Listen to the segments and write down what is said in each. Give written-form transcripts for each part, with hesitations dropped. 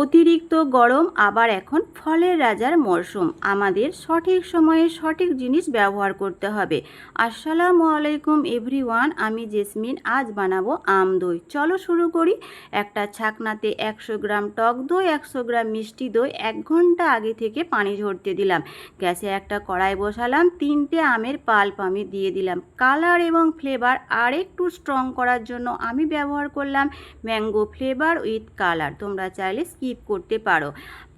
অতিরিক্ত গরম, আবার এখন ফলের রাজার মরশুম। আমাদের সঠিক সময়ে সঠিক জিনিস ব্যবহার করতে হবে। আসসালামু আলাইকুম এভরিওয়ান, আমি জেসমিন। আজ বানাবো আম দই। চলো শুরু করি। একটা ছাকনাতে 100 গ্রাম টক দই, 100 গ্রাম মিষ্টি দই 1 ঘন্টা আগে থেকে পানি ঝরতে দিলাম। গ্যাসে একটা কড়াই বসালাম, 3টে আমের পাল্প আমি দিয়ে দিলাম। কালার এবং ফ্লেভার আর একটু স্ট্রং করার জন্য আমি ব্যবহার করলাম ম্যাঙ্গো ফ্লেভার উইথ কালার। তোমরা চাইলে স্কিপ করতে পারো।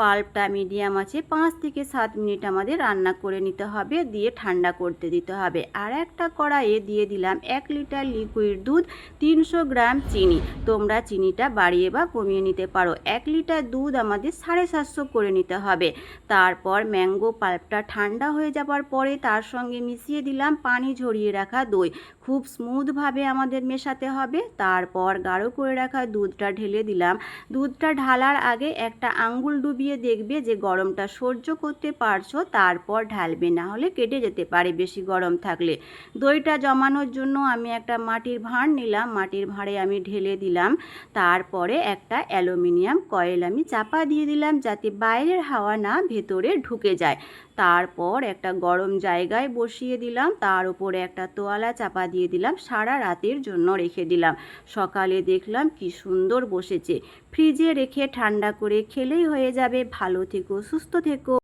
পাল্পটা মিডিয়াম আছে 5 থেকে 7 মিনিট আমাদের রান্না করে নিতে হবে, দিয়ে ঠান্ডা করতে দিতে হবে। আর একটা কড়াইয়ে দিয়ে দিলাম 1 লিটার লিকুইড দুধ, 300 গ্রাম চিনি। তোমরা চিনিটা বাড়িয়ে বা কমিয়ে নিতে পারো। 1 লিটার দুধ আমাদের 750 করে নিতে হবে। তারপর ম্যাঙ্গো পাল্পটা ঠান্ডা হয়ে যাবার পরে তার সঙ্গে মিশিয়ে দিলাম পানি ঝরিয়ে রাখা দই। খুব স্মুথভাবে আমাদের মেশাতে হবে। তারপর গাঢ় করে রাখা দুধটা ঢেলে দিলাম। দুধটা ঢালার আগে একটা আঙ্গুল ডুবিয়ে দেখবে যে গরমটা সহ্য করতে পারছো, তারপর ঢালবে, না হলে কেটে যেতে পারে বেশি গরম থাকলে। দইটা জমানোর জন্য আমি একটা মাটির ভাঁড় নিলাম, মাটির ভাঁড়ে আমি ঢেলে দিলাম। তারপরে একটা অ্যালুমিনিয়াম কয়েল আমি চাপা দিয়ে দিলাম, যাতে বাইরের হাওয়া না ভেতরে ঢুকে যায়। তারপর একটা গরম জায়গায় বসিয়ে দিলাম, তার উপরে একটা তোয়ালা চাপা দিয়ে দিলাম, সারা রাতের জন্য রেখে দিলাম। সকালে দেখলাম কি সুন্দর বসেছে। ফ্রিজে রেখে ঠান্ডা করে খেলেই হয়ে যাবে। ভালো থেকো, সুস্থ থেকো।